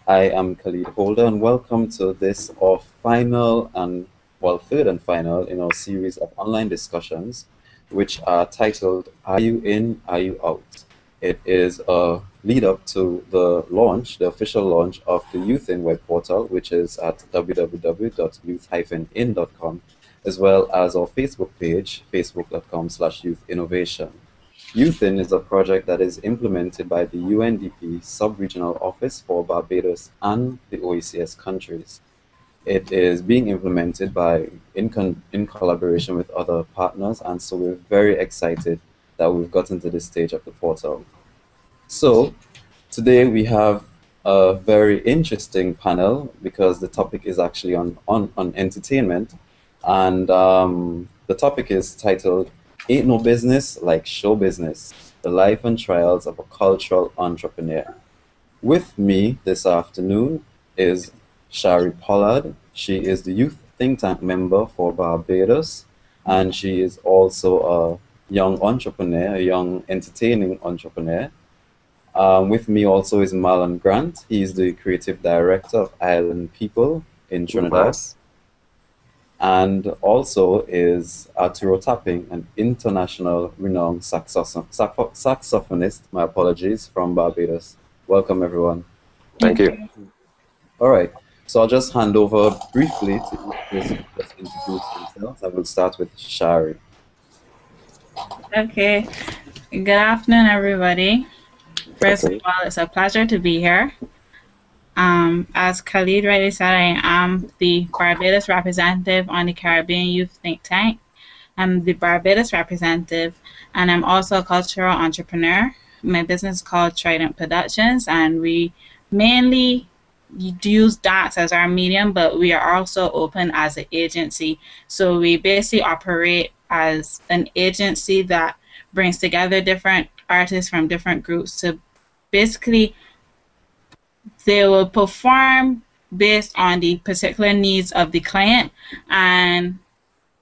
I am Khalid Holder, and welcome to this our final and third and final in our series of online discussions, which are titled "Are You In? Are You Out?" It is a lead up to the official launch of the Youth In web portal, which is at www.youth-in.com, as well as our Facebook page, facebook.com/youth innovation. Youthin is a project that is implemented by the UNDP Sub-Regional Office for Barbados and the OECS countries. It is being implemented in collaboration with other partners, and so we're very excited that we've gotten to this stage of the portal. So today we have a very interesting panel because the topic is actually on entertainment, and the topic is titled "Ain't No Business Like Show Business, the Life and Trials of a Cultural Entrepreneur." With me this afternoon is Shari Pollard. She is the Youth Think Tank member for Barbados, and she is also a young entrepreneur, a young entertaining entrepreneur. With me also is Marlon Grant. He is the creative director of Island People in Trinidad. And also is Arturo Tapping, an international renowned saxophonist, my apologies, from Barbados. Welcome, everyone. Thank you. All right, so I'll just hand over briefly to just introduce themselves. I will start with Shari. Okay, good afternoon, everybody. First of all, it's a pleasure to be here. As Khalid rightly said, I am the Barbados representative on the Caribbean Youth Think Tank. I'm the Barbados representative, and I'm also a cultural entrepreneur. My business is called Trident Productions, and we mainly use dance as our medium, but we are also open as an agency. So we basically operate as an agency that brings together different artists from different groups to basically they will perform based on the particular needs of the client, and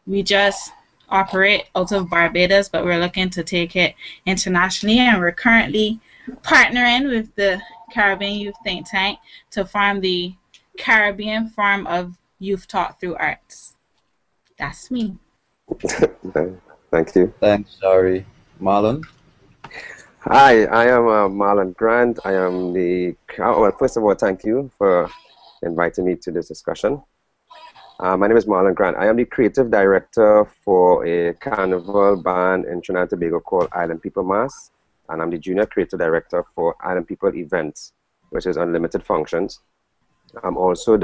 we just operate out of Barbados, but we're looking to take it internationally, and we're currently partnering with the Caribbean Youth Think Tank to form the Caribbean form of youth taught through arts. That's me. Thank you. Thanks, Shari. Marlon? Hi, I am Marlon Grant. I am well, first of all, thank you for inviting me to this discussion. My name is Marlon Grant. I am the creative director for a carnival band in Trinidad and Tobago called Island People Mass, and I'm the junior creative director for Island People Events, which is Unlimited Functions. I'm also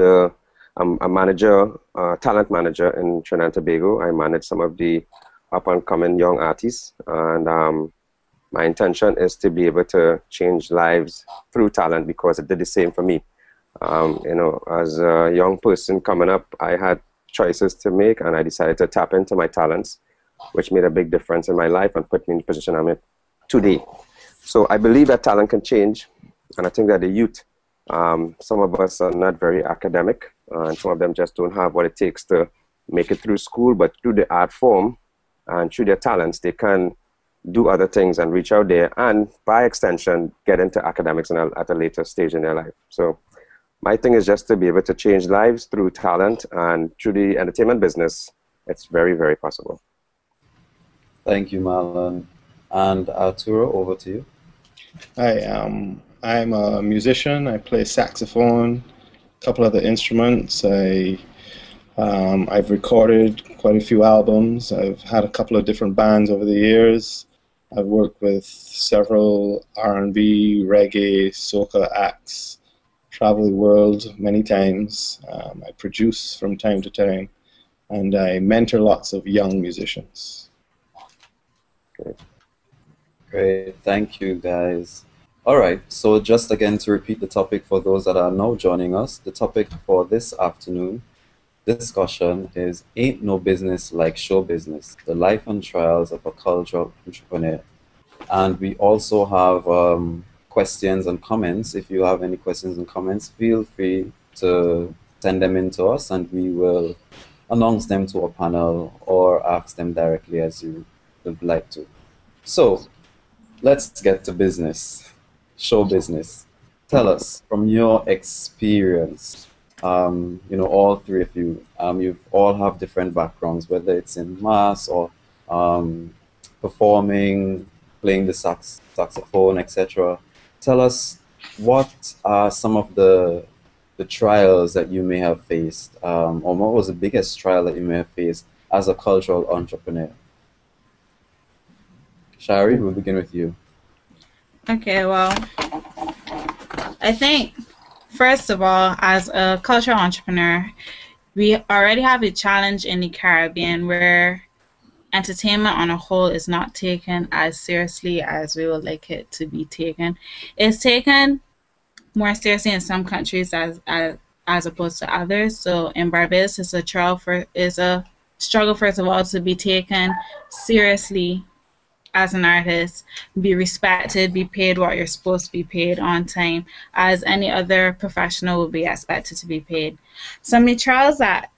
I'm a manager, talent manager in Trinidad and Tobago. I manage some of the up-and-coming young artists, and my intention is to be able to change lives through talent because it did the same for me. You know, as a young person coming up, I had choices to make, and I decided to tap into my talents, which made a big difference in my life and put me in the position I'm in today. So I believe that talent can change, and I think that the youth, some of us are not very academic, and some of them just don't have what it takes to make it through school, but through the art form and through their talents, they can do other things and reach out there, and by extension, get into academics at a later stage in their life. So my thing is just to be able to change lives through talent, and through the entertainment business, it's very, very possible. Thank you, Marlon. And Arturo, over to you. Hi, I'm a musician. I play saxophone, a couple other instruments. I've recorded quite a few albums. I've had a couple of different bands over the years. I've worked with several R&B, reggae, soca acts, travel the world many times. I produce from time to time, and I mentor lots of young musicians. Great, thank you, guys. All right, so just again to repeat the topic for those that are now joining us, the topic for this afternoon discussion is "Ain't No Business Like Show Business, the Life and Trials of a Cultural Entrepreneur." And we also have questions and comments. If you have any questions and comments, feel free to send them in to us, and we will announce them to a panel or ask them directly as you would like to. So let's get to business. Show business. tell us from your experience, all three of you, you all have different backgrounds, whether it's in mass or performing, playing the saxophone, etc. Tell us, what are some of the trials that you may have faced, or what was the biggest trial that you may have faced as a cultural entrepreneur? Shari, we'll begin with you. Okay, well, I think, first of all, as a cultural entrepreneur, we already have a challenge in the Caribbean where entertainment on a whole is not taken as seriously as we would like it to be taken. It's taken more seriously in some countries as opposed to others. So in Barbados, it's a struggle, first of all, to be taken seriously as an artist, be respected, be paid what you're supposed to be paid on time, as any other professional will be expected to be paid. Some of the trials that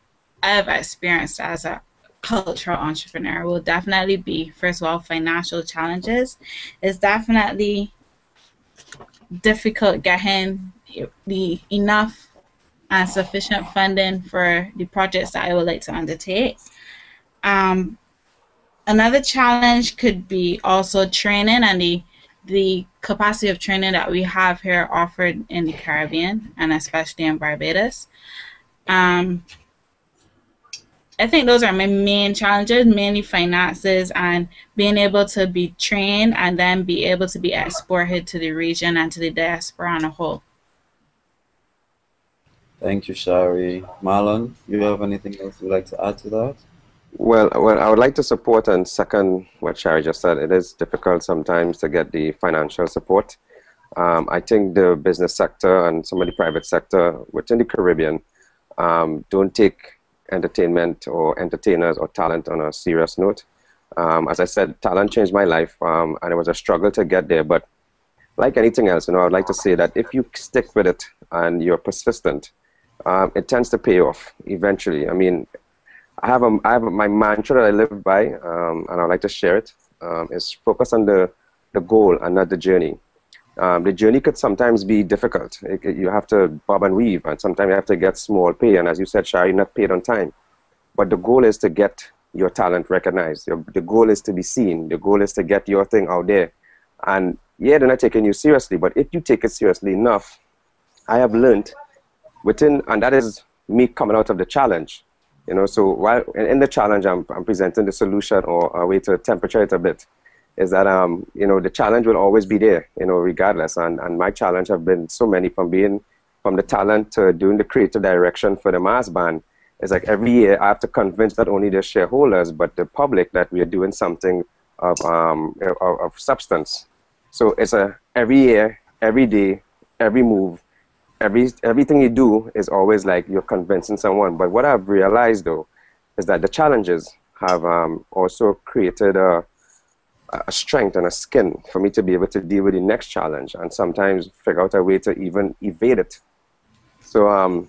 I've experienced as a cultural entrepreneur will definitely be, first of all, financial challenges. It's definitely difficult getting the enough and sufficient funding for the projects that I would like to undertake. Another challenge could be also training and the capacity of training that we have here offered in the Caribbean and especially in Barbados. I think those are my main challenges, mainly finances and being able to be trained and then be able to be exported to the region and to the diaspora on a whole. Thank you, Shari. Marlon, you have anything else you'd like to add to that? Well, I would like to support and second what Shari just said. It is difficult sometimes to get the financial support. I think the business sector and some of the private sector within the Caribbean don't take entertainment or entertainers or talent on a serious note. As I said, talent changed my life, and it was a struggle to get there. But like anything else, I would like to say that if you stick with it and you're persistent, it tends to pay off eventually. I mean, I have my mantra that I live by, and I'd like to share it, is focus on the goal and not the journey. The journey could sometimes be difficult. You have to bob and weave, and sometimes you have to get small pay, and as you said, Shari, you're not paid on time. But the goal is to get your talent recognized. The goal is to be seen. The goal is to get your thing out there. And yeah, they're not taking you seriously, but if you take it seriously enough, I have learned and that is me coming out of the challenge. So while in the challenge, I'm presenting the solution or a way to temperature it a bit, is that, the challenge will always be there, regardless. And my challenge have been so many, from the talent to doing the creative direction for the mass band. It's like every year I have to convince not only the shareholders, but the public that we are doing something of substance. So it's every year, every day, every move, everything you do is always like you're convincing someone. But what I've realized, though, is that the challenges have also created a strength and a skin for me to be able to deal with the next challenge and sometimes figure out a way to even evade it. So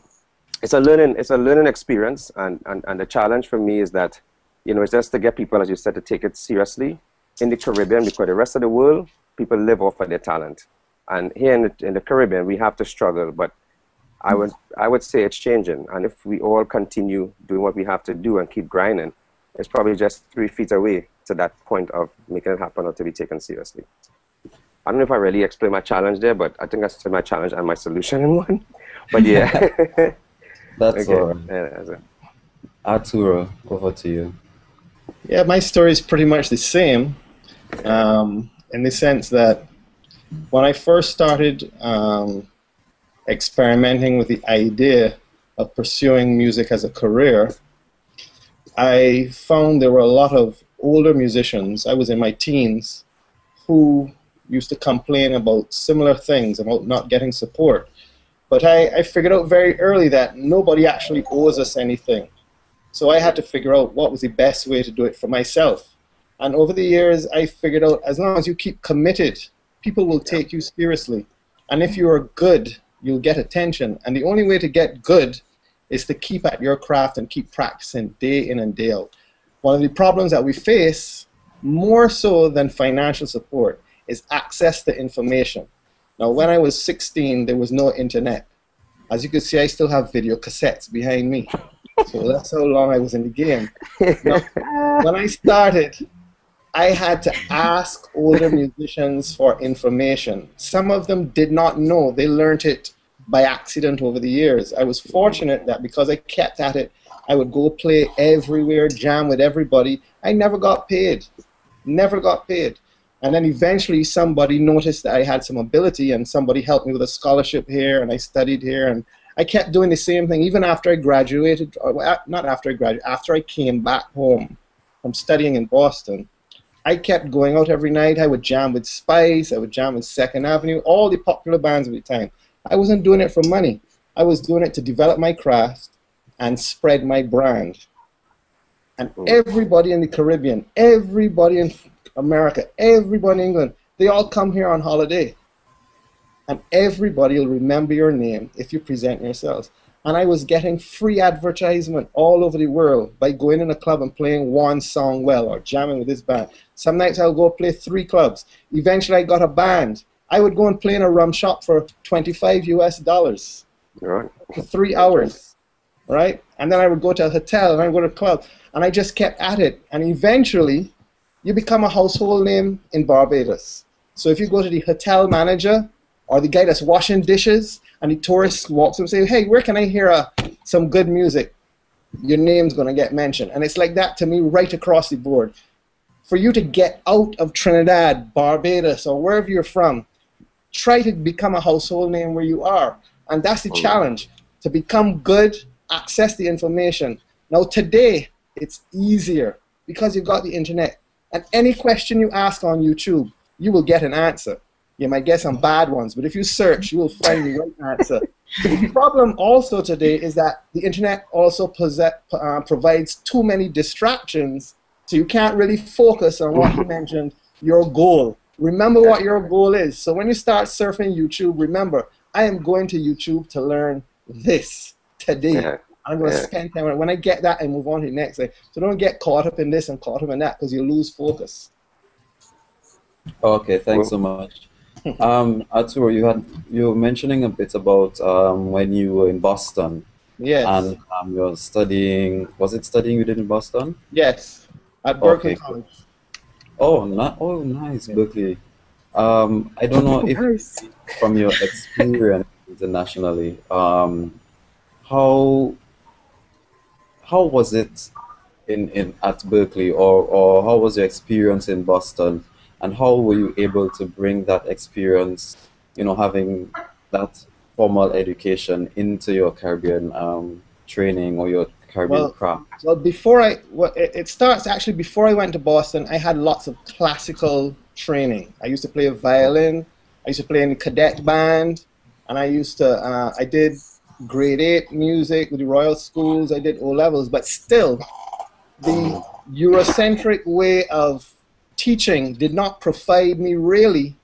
it's a learning experience, and the challenge for me is that, it's just to get people, as you said, to take it seriously in the Caribbean, because the rest of the world, people live off of their talent. And here in the Caribbean, we have to struggle, but I would say it's changing. And if we all continue doing what we have to do and keep grinding, it's probably just 3 feet away to that point of making it happen or to be taken seriously. I don't know if I really explained my challenge there, but I think I said my challenge and my solution in one. But yeah. That's okay. all right. Yeah, Arturo, over to you. Yeah, my story is pretty much the same, in the sense that when I first started experimenting with the idea of pursuing music as a career, I found there were a lot of older musicians, I was in my teens, who used to complain about similar things, about not getting support. But I figured out very early that nobody actually owes us anything. So I had to figure out what was the best way to do it for myself. And over the years, I figured out, as long as you keep committed, people will take you seriously. And if you are good, you'll get attention. And the only way to get good is to keep at your craft and keep practicing day in and day out. One of the problems that we face, more so than financial support, is access to information. Now, when I was 16, there was no internet. As you can see, I still have video cassettes behind me. So that's how long I was in the game. Now, when I started, I had to ask older musicians for information. Some of them did not know. They learned it by accident over the years. I was fortunate that because I kept at it, I would go play everywhere, jam with everybody. I never got paid. Never got paid. And then eventually somebody noticed that I had some ability, and somebody helped me with a scholarship here, and I studied here, and I kept doing the same thing even after I graduated, or not after I graduated, after I came back home from studying in Boston. I kept going out every night. I would jam with Spice, I would jam with Second Avenue, all the popular bands of the time. I wasn't doing it for money. I was doing it to develop my craft and spread my brand. And everybody in the Caribbean, everybody in America, everybody in England, they all come here on holiday. And everybody will remember your name if you present yourselves. And I was getting free advertisement all over the world by going in a club and playing one song well or jamming with this band. Some nights I'll go play 3 clubs. Eventually I got a band. I would go and play in a rum shop for $25 US Right. for 3 hours, right? And then I would go to a hotel and I would go to a club, and I just kept at it. And eventually you become a household name in Barbados. So if you go to the hotel manager or the guy that's washing dishes, and the tourist walks up and says, hey, where can I hear some good music? Your name's going to get mentioned. And it's like that to me right across the board. For you to get out of Trinidad, Barbados, or wherever you're from, try to become a household name where you are. And that's the challenge. To become good, access the information. Now today, it's easier because you've got the internet. And any question you ask on YouTube, you will get an answer. You might get some bad ones, but if you search, you will find the right answer. The problem also today is that the internet also provides too many distractions, so you can't really focus on what you mentioned, your goal. Remember what your goal is. So when you start surfing YouTube, remember, I am going to YouTube to learn this today. Yeah. I'm going to spend time on it. When I get that, I move on to the next thing. So don't get caught up in this and caught up in that, because you lose focus. Okay, thanks so much. Arturo, you were mentioning a bit about when you were in Boston. Yes. And you're studying. Was it studying you did in Boston? Yes, at Berkeley Okay. College. Oh, nice, Berkeley. I don't know if from your experience internationally, how was it at Berkeley, or how was your experience in Boston? And how were you able to bring that experience, having that formal education into your Caribbean training or your Caribbean craft? Well, it starts actually before I went to Boston. I had lots of classical training. I used to play violin. I used to play in the cadet band, and I did grade 8 music with the Royal Schools. I did O-levels, but still, the Eurocentric way of teaching did not provide me really,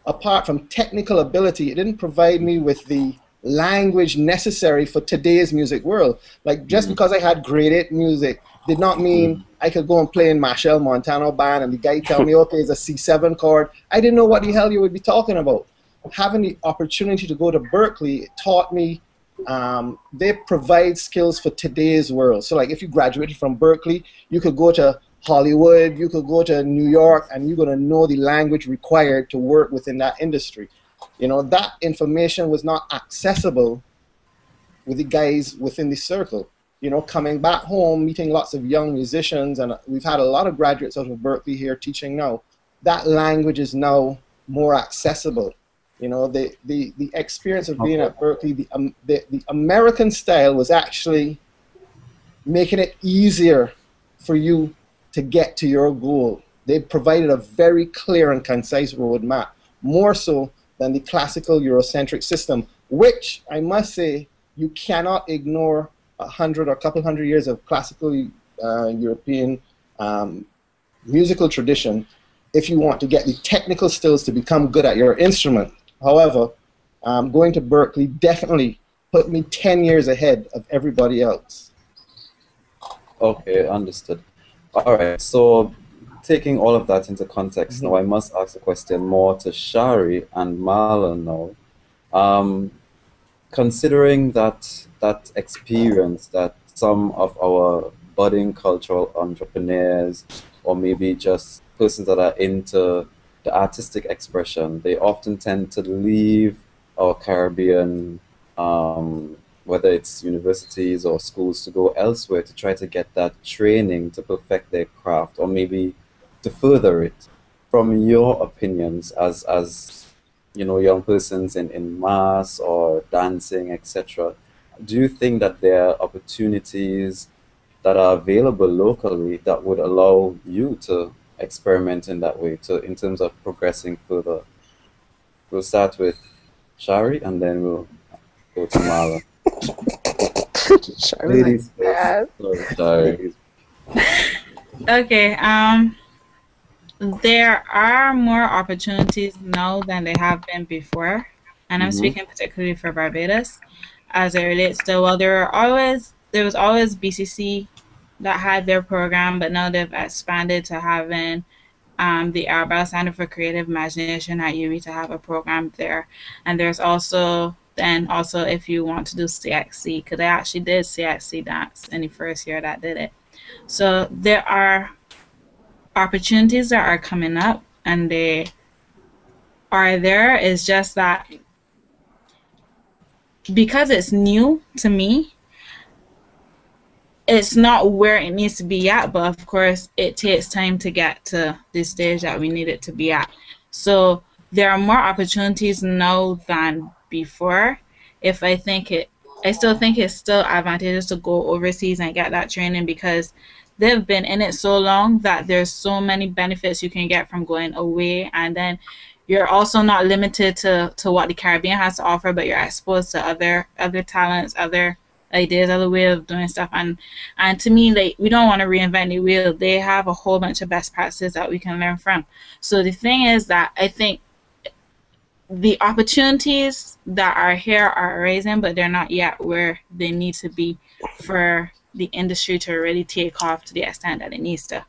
apart from technical ability, it didn't provide me with the language necessary for today's music world. Like, just because I had grade 8 music did not mean I could go and play in Machel Montano band and the guy tell me, okay, it's a C7 chord. I didn't know what the hell you would be talking about. Having the opportunity to go to Berkeley, it taught me they provide skills for today's world. So like if you graduated from Berkeley, you could go to Hollywood, you could go to New York, and you're going to know the language required to work within that industry. That information was not accessible with the guys within the circle. Coming back home, meeting lots of young musicians, and we've had a lot of graduates out of Berkeley here teaching now. That language is now more accessible. The experience of being at Berkeley, the American style was actually making it easier for you to get to your goal. They provided a very clear and concise roadmap, more so than the classical Eurocentric system, which I must say you cannot ignore a couple hundred years of classical European musical tradition if you want to get the technical skills to become good at your instrument. However, going to Berkeley definitely put me 10 years ahead of everybody else. Okay, understood. All right, so taking all of that into context, now I must ask a question more to Shari and Marlon now. Considering that experience that some of our budding cultural entrepreneurs, or maybe just persons that are into the artistic expression, they often tend to leave our Caribbean, whether it's universities or schools, to go elsewhere to try to get that training to perfect their craft, or maybe to further it. From your opinions as young persons in mass or dancing, etc., do you think that there are opportunities that are available locally that would allow you to experiment in that way, to in terms of progressing further? We'll start with Shari and then we'll go to Marlon. Ladies first. Sorry, Shari. Okay. There are more opportunities now than there have been before, and I'm speaking particularly for Barbados, as it relates to, well, there was always BCC that had their program, but now they've expanded to having the Arabella Center for Creative Imagination at UWI to have a program there. And there's also if you want to do CXC, because I actually did CXC dance in the first year that did it. So there are opportunities that are coming up, and they are there. It's just that because it's new to me, it's not where it needs to be at, but of course it takes time to get to the stage that we need it to be at. So there are more opportunities now than before. I still think it's still advantageous to go overseas and get that training, because they've been in it so long that there's so many benefits you can get from going away, and then you're also not limited to what the Caribbean has to offer, but you're exposed to other talents, other ideas, other way of doing stuff. And to me, like, we don't want to reinvent the wheel. They have a whole bunch of best practices that we can learn from. So the thing is that I think the opportunities that are here are arising, but they're not yet where they need to be for the industry to really take off to the extent that it needs to.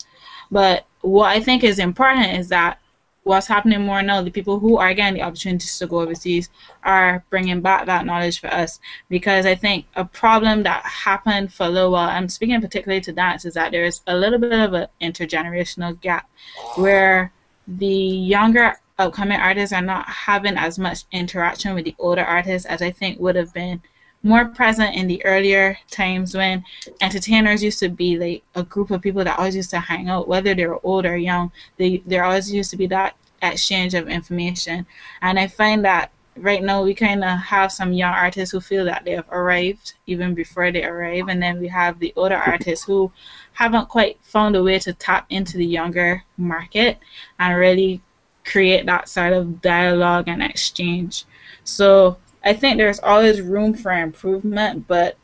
But what I think is important is that what's happening more now, the people who are getting the opportunities to go overseas are bringing back that knowledge for us. Because I think a problem that happened for a little while, I'm speaking particularly to dance, is that there's a little bit of an intergenerational gap where the younger upcoming artists are not having as much interaction with the older artists as I think would have been more present in the earlier times, when entertainers used to be like a group of people that always used to hang out, whether they were old or young. There always used to be that exchange of information. And I find that right now we kind of have some young artists who feel that they have arrived even before they arrive, and then we have the older artists who haven't quite found a way to tap into the younger market and really create that sort of dialogue and exchange. So I think there's always room for improvement, but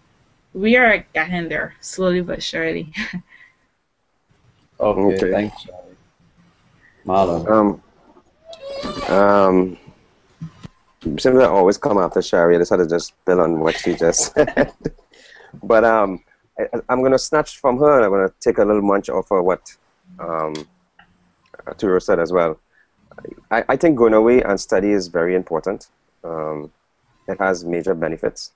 we are getting there slowly but surely. Okay, thanks, Charlie. Marlon. Seems I always come after Shari. I decided to just build on what she just said. But I'm going to snatch from her, and I'm going to take a little munch off of what Turo said as well. I think going away and study is very important. It has major benefits,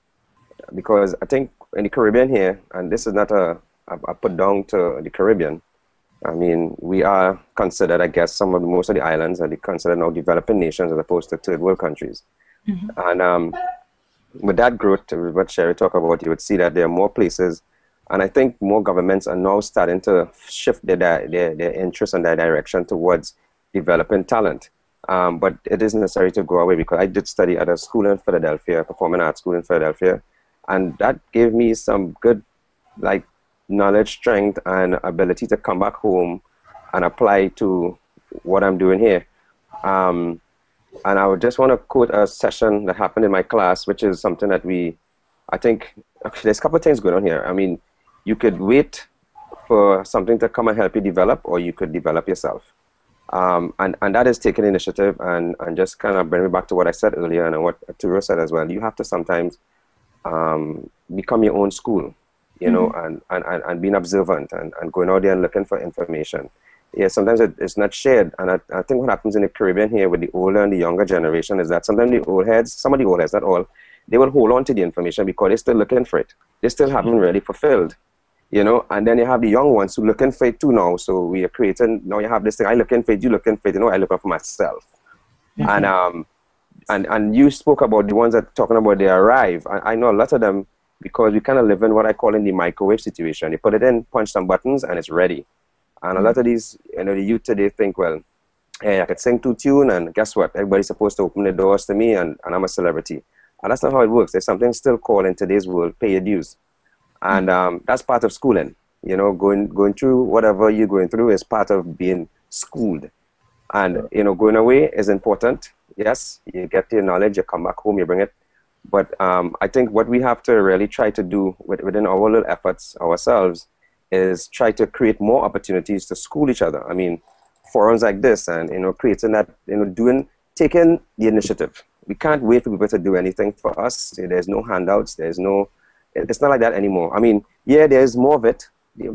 because I think in the Caribbean here, and this is not a put down to the Caribbean, I mean, we are considered, I guess, most of the islands are considered now developing nations as opposed to third world countries. And with that growth, what Sherry talked about, you would see that there are more places, and I think more governments are now starting to shift their interest and their direction towards developing talent. But it isn't necessary to go away, because I did study at a school in Philadelphia, performing arts school in Philadelphia, and that gave me some good, like, knowledge, strength, and ability to come back home and apply to what I'm doing here. And I would just want to quote a session that happened in my class, which is something that I think, actually, there's a couple of things going on here. I mean, you could wait for something to come and help you develop, or you could develop yourself. And that is taking initiative, and just kind of bring me back to what I said earlier and what Turo said as well. You have to sometimes become your own school, you know, and being observant and going out there and looking for information. Yeah, sometimes it's not shared. And I think what happens in the Caribbean here with the older and the younger generation is that sometimes the old heads, some of the old heads, not all, they will hold on to the information because they're still looking for it. They still haven't really fulfilled, you know. And then you have the young ones who looking for it too now. So we are creating, now you have this thing, I looking for it, you looking for it, you know, I looking for myself. And you spoke about the ones that talking about they arrive. I know a lot of them because we kind of live in what I call in the microwave situation. You put it in, punch some buttons, and it's ready. And a lot of these, you know, the youth today think, well, hey, I could sing to tune, and guess what? Everybody's supposed to open the doors to me, and I'm a celebrity. And that's not how it works. There's something still called in today's world, pay your dues. And that's part of schooling. You know, going through whatever you're going through is part of being schooled. And, you know, going away is important. Yes, you get your knowledge, you come back home, you bring it. But I think what we have to really try to do within our little efforts ourselves is try to create more opportunities to school each other. I mean, forums like this and, you know, creating that, you know, taking the initiative. We can't wait for people to do anything for us. There's no handouts. There's no, it's not like that anymore. I mean, yeah, there's more of it.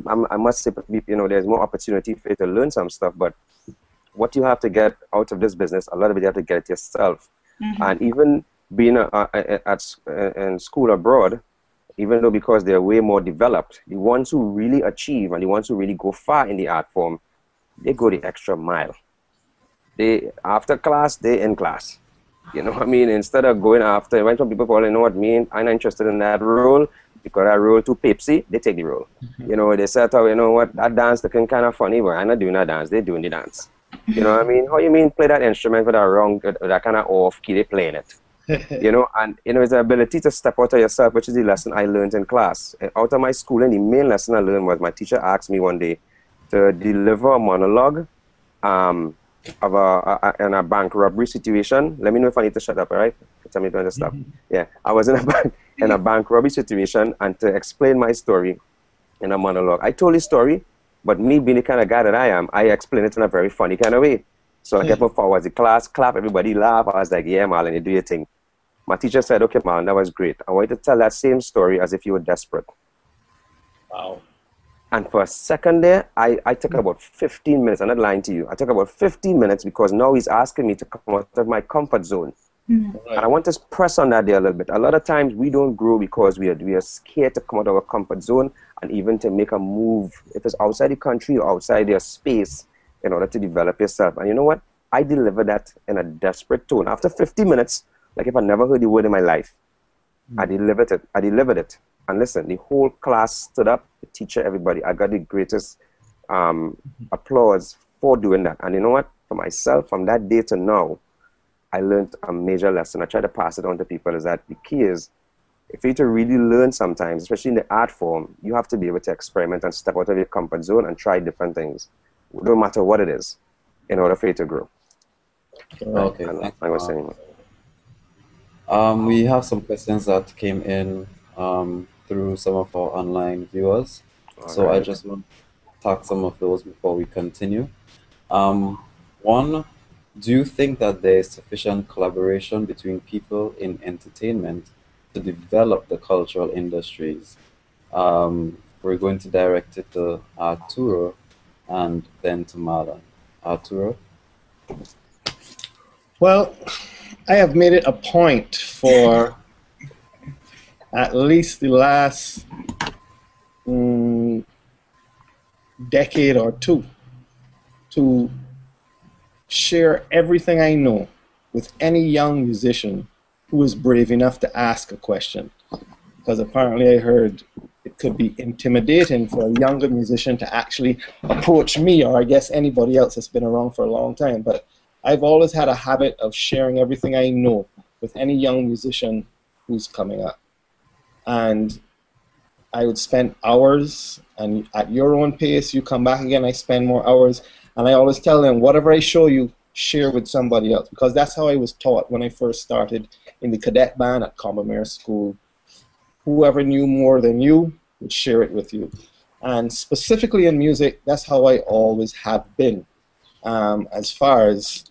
I must say, you know, there's more opportunity for you to learn some stuff, but what you have to get out of this business, a lot of it you have to get it yourself. And even being in school abroad, even though because they're way more developed, the ones who really achieve and the ones who really go far in the art form, they go the extra mile. They, after class, they in class. You know what I mean? Instead of going after, when some people probably know what I mean, I'm not interested in that role, because that role too Pepsi, they take the role. You know, they said, oh, you know what, that dance looking kind of funny, but I'm not doing that dance, they're doing the dance. You know what I mean? How you mean play that instrument with that wrong, that kind of off key, they playing it. You know, and you know, it's the ability to step out of yourself, which is the lesson I learned in class. Out of my schooling, the main lesson I learned was my teacher asked me one day to deliver a monologue of in a bank robbery situation. Let me know if I need to shut up, all right? Tell me when to stop. Yeah, I was in a bank robbery situation, and to explain my story in a monologue. I told the story, but me being the kind of guy that I am, I explain it in a very funny kind of way. So I kept moving forward. The class clap, everybody laugh. I was like, yeah, Marlon, you do your thing. My teacher said, okay, Marlon, that was great. I want you to tell that same story as if you were desperate. Wow. And for a second there, I took about 15 minutes. I'm not lying to you. I took about 15 minutes because now he's asking me to come out of my comfort zone. Right. And I want to press on that there a little bit. A lot of times we don't grow because we are scared to come out of our comfort zone and even to make a move, if it's outside the country or outside your space, in order to develop yourself. And you know what? I delivered that in a desperate tone. After 50 minutes, like if I never heard the word in my life, I delivered it. I delivered it. And listen, the whole class stood up, the teacher, everybody. I got the greatest applause for doing that. And you know what? For myself, from that day to now, I learned a major lesson. I try to pass it on to people, is that the key is, if you to really learn sometimes, especially in the art form, you have to be able to experiment and step out of your comfort zone and try different things, no matter what it is, in order for you to grow. Okay. I was saying. We have some questions that came in through some of our online viewers. So I just want to talk some of those before we continue. One, do you think that there is sufficient collaboration between people in entertainment to develop the cultural industries? We're going to direct it to Arturo and then to Marlon. Arturo? Well, I have made it a point for at least the last decade or two to share everything I know with any young musician who is brave enough to ask a question. Because apparently I heard it could be intimidating for a younger musician to actually approach me, or I guess anybody else that's been around for a long time. But I've always had a habit of sharing everything I know with any young musician who's coming up. And I would spend hours, and at your own pace, you come back again, I spend more hours. And I always tell them, whatever I show you, share with somebody else. Because that's how I was taught when I first started in the cadet band at Combermere School. Whoever knew more than you would share it with you. And specifically in music, that's how I always have been. As far as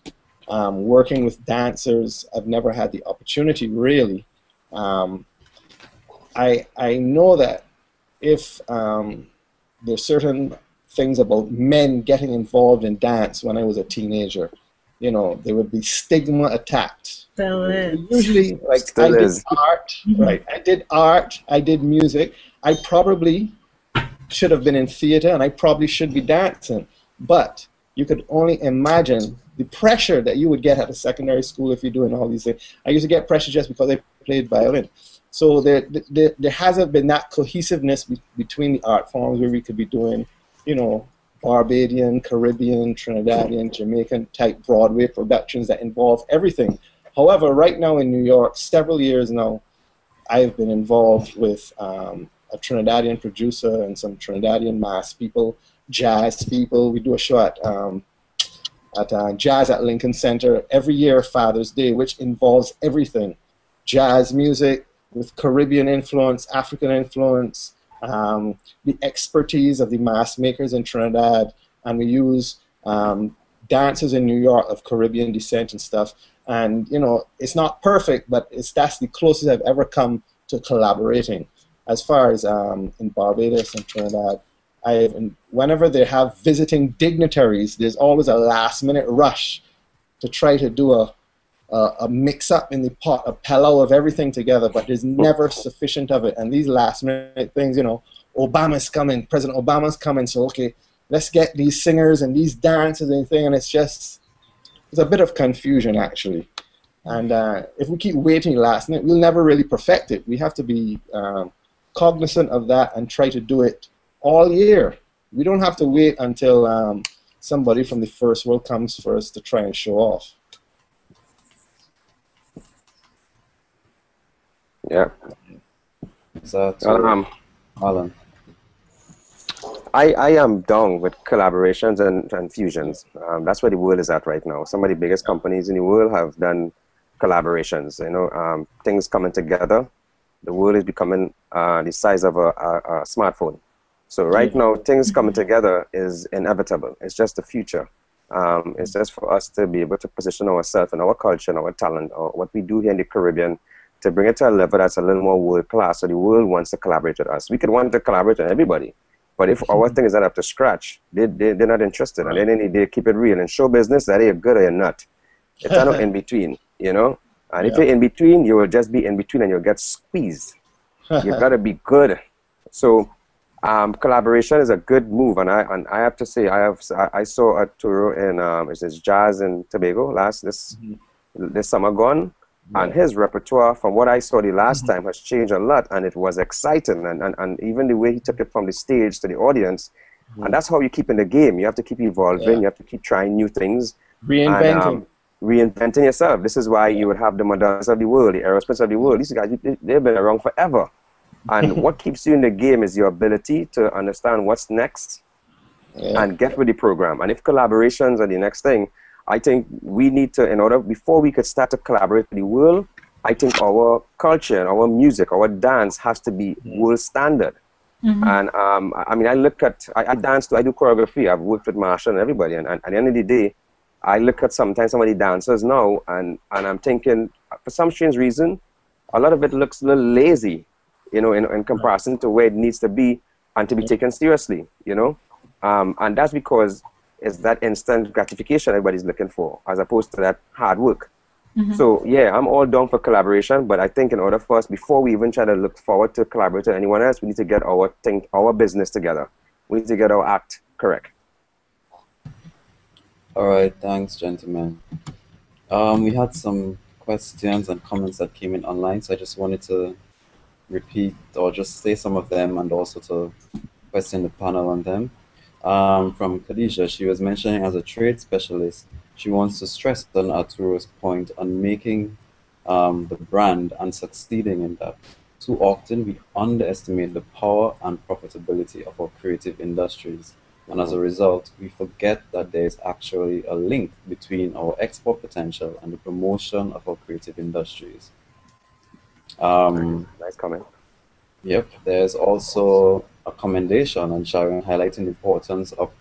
working with dancers, I've never had the opportunity, really. I know that if there's certain things about men getting involved in dance when I was a teenager. You know, they would be stigma attacked. Still is. Usually, like Still I did is. art, right? I did art, I did music. I probably should have been in theater, and I probably should be dancing. But you could only imagine the pressure that you would get at a secondary school if you're doing all these things. I used to get pressure just because I played violin. So there hasn't been that cohesiveness between the art forms where we could be doing, you know, Barbadian, Caribbean, Trinidadian, Jamaican type Broadway productions that involve everything. However, right now in New York, several years now, I've been involved with a Trinidadian producer and some Trinidadian mass people, jazz people. We do a show at Jazz at Lincoln Center every year, Father's Day, which involves everything. Jazz music with Caribbean influence, African influence, the expertise of the mask makers in Trinidad, and we use dancers in New York of Caribbean descent and stuff. And you know, it's not perfect, but that's the closest I've ever come to collaborating. As far as in Barbados and Trinidad, whenever they have visiting dignitaries, there's always a last-minute rush to try to do a mix-up in the pot, a pillow of everything together, but there's never sufficient of it. And these last-minute things, you know, Obama's coming, President Obama's coming, so okay, let's get these singers and these dancers and thing, and it's a bit of confusion, actually. And if we keep waiting last minute, we'll never really perfect it. We have to be cognizant of that and try to do it all year. We don't have to wait until somebody from the first world comes first to try and show off. Yeah. So, Alan. I am down with collaborations and fusions. That's where the world is at right now. Some of the biggest companies in the world have done collaborations. You know, things coming together. The world is becoming the size of a smartphone. So right now, things coming together is inevitable. It's just the future. It's just for us to be able to position ourselves and our culture and our talent, or what we do here in the Caribbean, to bring it to a level that's a little more world class. So the world wants to collaborate with us. We could want to collaborate with everybody. But if our thing is not up to scratch, they're not interested. And then they keep it real. In show business, that you're good or you're not. It's not in between, you know? And if you're in between, you will just be in between and you'll get squeezed. You've got to be good. So collaboration is a good move. And I have to say, I saw a tour in it's Jazz in Tobago this summer gone. And his repertoire, from what I saw the last time, has changed a lot, and it was exciting. And even the way he took it from the stage to the audience, and that's how you keep in the game. You have to keep evolving. You have to keep trying new things. Reinventing. And, reinventing yourself. This is why you would have the Madonnas of the world, the Aerosmiths of the world. These guys, they've been around forever. And what keeps you in the game is your ability to understand what's next and get with the program. And if collaborations are the next thing, I think we need to, before we could start to collaborate with the world, I think our culture and our music, our dance has to be world standard. And I mean, I dance too, I do choreography. I've worked with Marsha and everybody. And at the end of the day, I look at sometimes some of the dancers now, and I'm thinking, for some strange reason, a lot of it looks a little lazy, you know, in comparison to where it needs to be and to be taken seriously, you know. And that's because it's that instant gratification everybody's looking for, as opposed to that hard work. So yeah, I'm all down for collaboration, but I think in order for us, before we even try to look forward to collaborate with anyone else, we need to get our business together. We need to get our act correct. All right, thanks, gentlemen. We had some questions and comments that came in online, so I just wanted to repeat or just say some of them and also to question the panel on them. From Khadija, she was mentioning, as a trade specialist, she wants to stress on Arturo's point on making the brand and succeeding in that. Too often we underestimate the power and profitability of our creative industries, and as a result we forget that there is actually a link between our export potential and the promotion of our creative industries. Nice comment. Yep, there's also a commendation on Sharon highlighting the importance of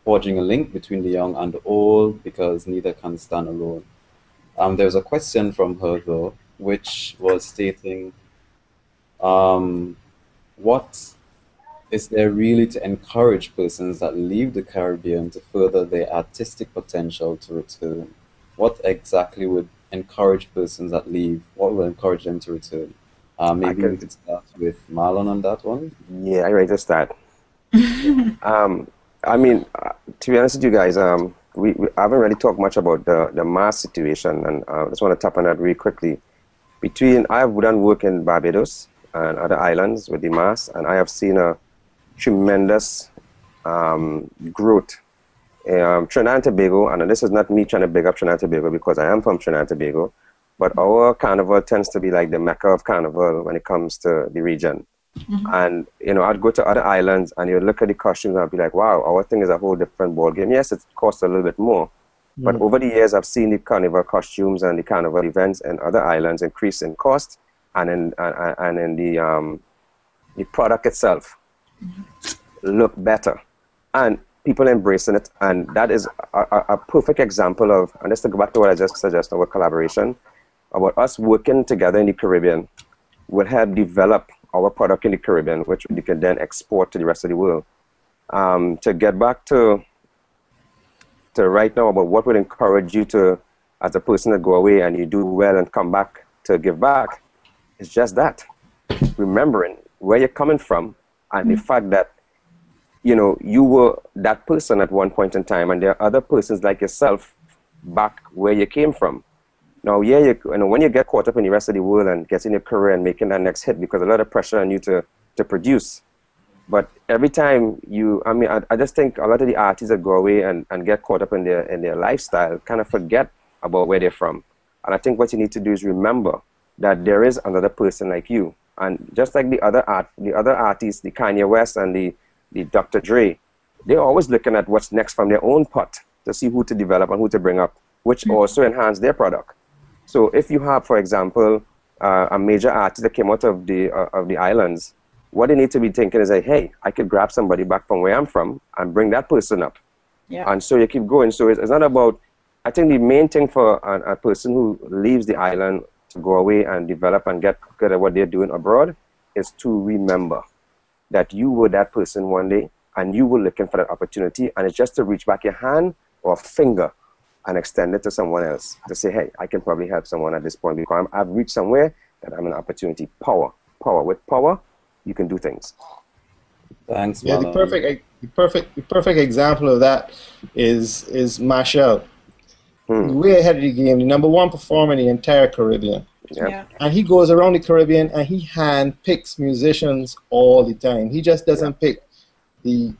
forging a link between the young and the old, because neither can stand alone. There's a question from her though, which was stating, what is there really to encourage persons that leave the Caribbean to further their artistic potential to return? What exactly would encourage persons that leave? What will encourage them to return? Maybe we could start with Marlon on that one. Yeah, I ready to start. I mean, to be honest with you guys, we haven't really talked much about the mass situation, and I just want to tap on that really quickly. I have done work in Barbados and other islands with the mass, and I have seen a tremendous growth. Trinidad and Tobago, and this is not me trying to big up Trinidad and Tobago because I am from Trinidad and Tobago, but our carnival tends to be like the mecca of carnival when it comes to the region. And I'd go to other islands and you look at the costumes and I'd be like, wow, our thing is a whole different ball game. Yes, it costs a little bit more, but over the years I've seen the carnival costumes and the carnival events in other islands increase in cost, and in the product itself look better, and people embracing it. And that is a perfect example of, and let's go back to what I just suggested about collaboration, about us working together in the Caribbean will help develop our product in the Caribbean, which we can then export to the rest of the world. To get back to right now about what would encourage you to, as a person, to go away and you do well and come back to give back, it's just that. Remembering where you're coming from and the fact that, you were that person at one point in time, and there are other persons like yourself back where you came from. Now, yeah, when you get caught up in the rest of the world and getting your career and making that next hit, because a lot of pressure on you to produce. But every time I just think a lot of the artists that go away and get caught up in their lifestyle kind of forget about where they're from. And I think what you need to do is remember that there is another person like you. And just like the other artists, the Kanye West and the Dr. Dre, they're always looking at what's next from their own pot to see who to develop and who to bring up, which also enhance their product. So if you have, for example, a major artist that came out of the islands, what they need to be thinking is like, hey, I could grab somebody back from where I'm from and bring that person up. Yeah. And so you keep going. So it's not about, I think the main thing for a person who leaves the island to go away and develop and get good at what they're doing abroad is to remember that you were that person one day and you were looking for that opportunity, and it's just to reach back your hand or finger and extend it to someone else to say, hey, I can probably help someone at this point because I've reached somewhere that I'm an opportunity. Power. With power, you can do things. Thanks, yeah, the perfect example of that is Machel. Way ahead of the game, the #1 performer in the entire Caribbean. Yeah. And he goes around the Caribbean and he hand picks musicians all the time. He just doesn't pick the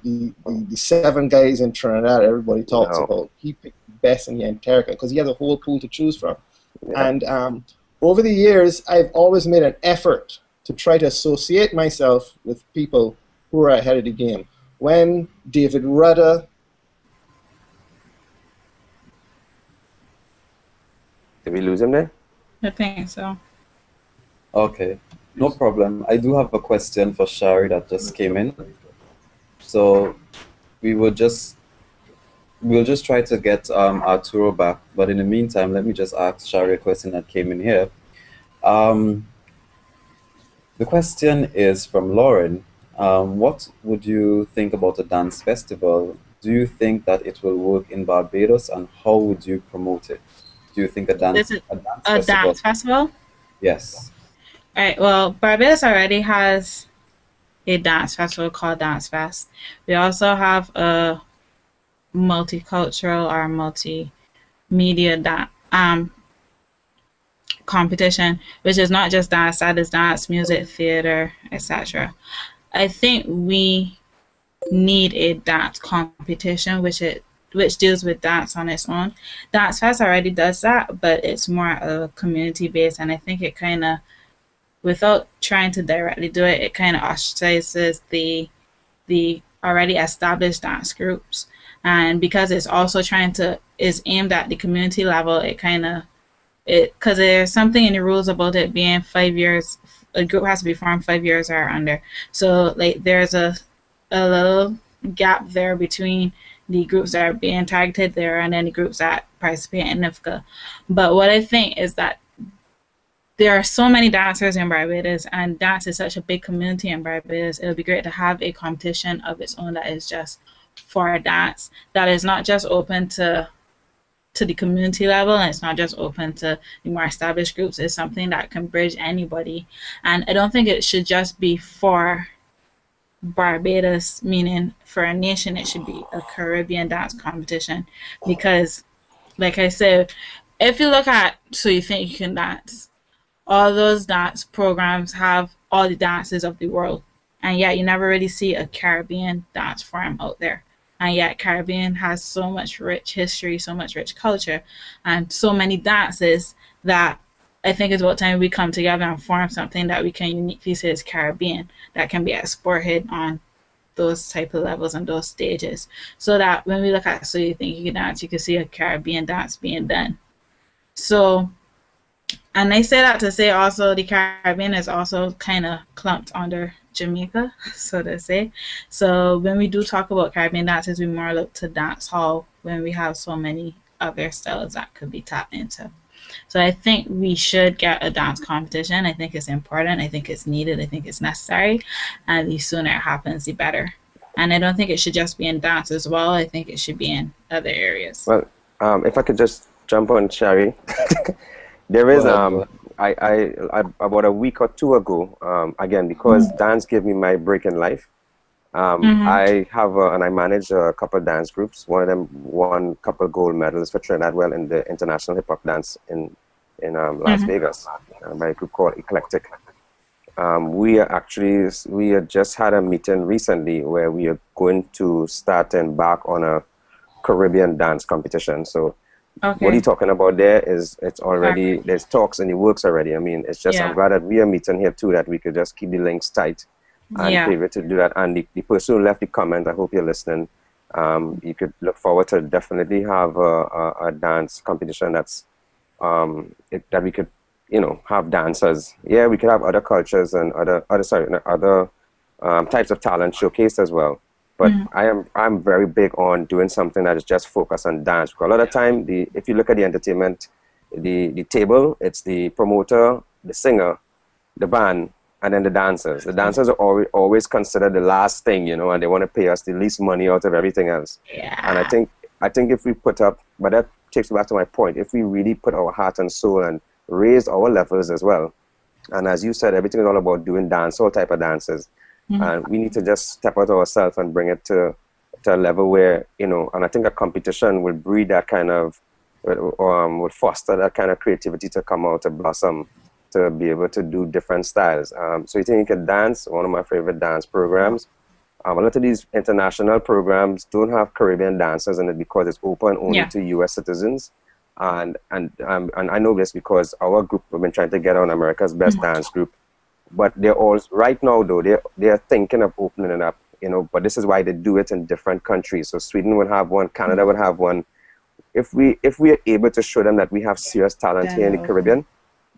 7 guys in Trinidad everybody talks about. He picked the best in the entire country because he has a whole pool to choose from. Yeah. And over the years, I've always made an effort to try to associate myself with people who are ahead of the game. When David Rudder... Did we lose him there? I think so. Okay, no problem. I do have a question for Shari that just came in. So we'll just try to get Arturo back, but in the meantime, let me just ask Shari a question that came in here. The question is from Lauren. What would you think about a dance festival? Do you think that it will work in Barbados, and how would you promote it? Do you think a dance festival? Yes. All right. Well, Barbados already has a dance festival called Dance Fest. We also have a multicultural or multimedia competition, which is not just dance, that is dance, music, theater, etc. I think we need a dance competition which deals with dance on its own. Dance Fest already does that, but it's more community based, and I think it kind of, without trying to directly do it, it kind of ostracizes the already established dance groups. And because it's also is aimed at the community level, because there's something in the rules about it being 5 years, a group has to be formed 5 years or under. So like there's a little gap there between the groups that are being targeted there and then the groups that participate in NIFCA. But what I think is that there are so many dancers in Barbados, and dance is such a big community in Barbados. It would be great to have a competition of its own that is just for dance, that is not just open to the community level, and it's not just open to the more established groups. It's something that can bridge anybody. And I don't think it should just be for Barbados, meaning for a nation. It should be a Caribbean dance competition, because like I said, if you look at So You Think You Can Dance, all those dance programs have all the dances of the world, and yet you never really see a Caribbean dance form out there. And yet Caribbean has so much rich history, so much rich culture, and so many dances that I think it's about time we come together and form something that we can uniquely say is Caribbean, that can be exported on those type of levels and those stages, so that when we look at So You Think You Can Dance, you can see a Caribbean dance being done. So, and I say that to say also the Caribbean is also kind of clumped under Jamaica, so to say. So when we do talk about Caribbean dances, we more look to dance hall when we have so many other styles that could be tapped into. So I think we should get a dance competition. I think it's important. I think it's needed. I think it's necessary. And the sooner it happens, the better. And I don't think it should just be in dance as well. I think it should be in other areas. Well, if I could just jump on Sherry. There is I about a week or two ago, again, because dance gave me my break in life. I have and I manage a couple of dance groups. One of them won a couple of gold medals for Trinidad well in the international hip hop dance in Las Vegas by a group called Eclectic. We had just had a meeting recently where we are going to start and embark on a Caribbean dance competition. So what are you talking about there is it's already, there's talks in the works already. I mean, it's just, I'm glad that we are meeting here too, that we could just keep the links tight and be able to do that. And the person who left the comment, I hope you're listening, you could look forward to definitely have a dance competition that's, that we could, you know, have dancers. Yeah, we could have other cultures and other types of talent showcased as well. But I'm very big on doing something that is just focused on dance. Because a lot of time, if you look at the entertainment, the table, it's the promoter, the singer, the band, and then the dancers. The dancers are always considered the last thing, you know, and they want to pay us the least money out of everything else. Yeah. And I think if we put up, but that takes me back to my point, if we really put our heart and soul and raise our levels as well, and as you said, everything is all about doing dance, all type of dances. And we need to just step out ourselves and bring it to a level where, you know, and I think a competition will breed that kind of, would foster that kind of creativity to come out, to blossom, to be able to do different styles. So You Think You Can Dance, one of my favorite dance programs. A lot of these international programs don't have Caribbean dancers in it because it's open only to U.S. citizens. And I know this because our group, we've been trying to get on America's Best Dance Group. But they're all, right now though, they're thinking of opening it up, you know, but this is why they do it in different countries. So Sweden would have one, Canada would have one. If we are able to show them that we have serious talent here in the Caribbean,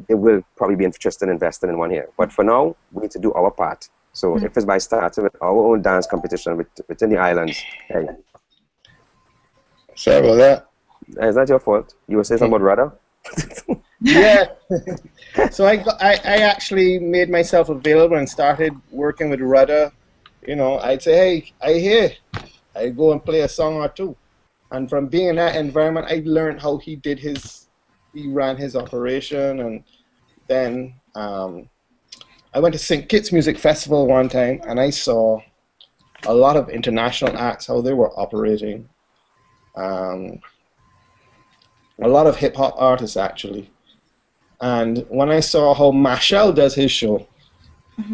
they will probably be interested in investing in one here. But for now, we need to do our part. So if it's by starting with our own dance competition within the islands, hey. Sorry about that. Is that your fault? You were saying something about Rudder? Yeah. So I actually made myself available and started working with Rudder. You know, I'd say, hey, I go and play a song or two. And from being in that environment, I learned how he ran his operation. And then I went to St. Kitts Music Festival one time, and I saw a lot of international acts, how they were operating. A lot of hip-hop artists, actually. And when I saw how Machel does his show,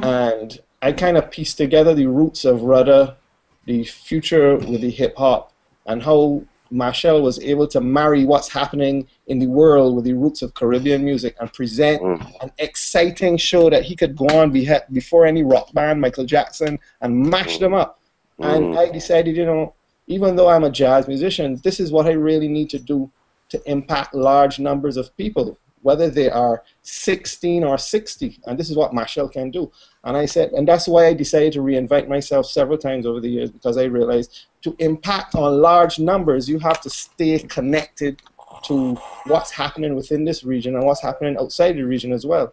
and I kind of pieced together the roots of Rudder, the future with the hip-hop, and how Machel was able to marry what's happening in the world with the roots of Caribbean music and present an exciting show that he could go on before any rock band, Michael Jackson, and mash them up. And I decided, you know, even though I'm a jazz musician, this is what I really need to do to impact large numbers of people, whether they are 16 or 60, and this is what Machel can do. And I said, and that's why I decided to reinvent myself several times over the years, because I realized to impact on large numbers, you have to stay connected to what's happening within this region and what's happening outside the region as well.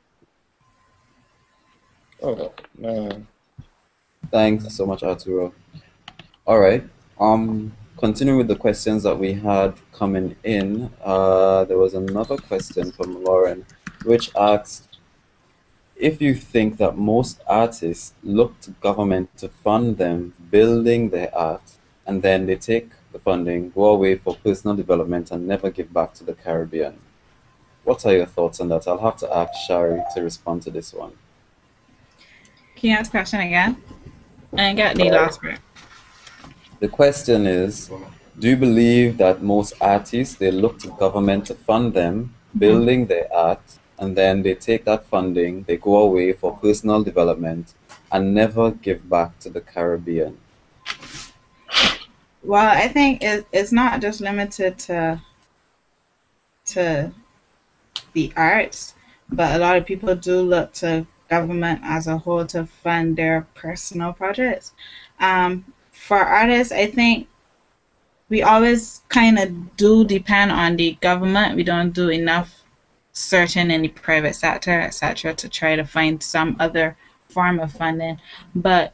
Oh, man. Thanks so much, Arturo. All right. Continuing with the questions that we had coming in, there was another question from Lauren, which asked if you think that most artists look to government to fund them building their art, and then they take the funding, go away for personal development, and never give back to the Caribbean. What are your thoughts on that? I'll have to ask Shari to respond to this one. Can you ask the question again? I didn't get the last part. The question is, do you believe that most artists, they look to government to fund them building their art, and then they take that funding, they go away for personal development, and never give back to the Caribbean? Well, I think it's not just limited to the arts, but a lot of people do look to government as a whole to fund their personal projects. For artists, I think we always kind of do depend on the government. We don't do enough searching in the private sector, etc., to try to find some other form of funding. But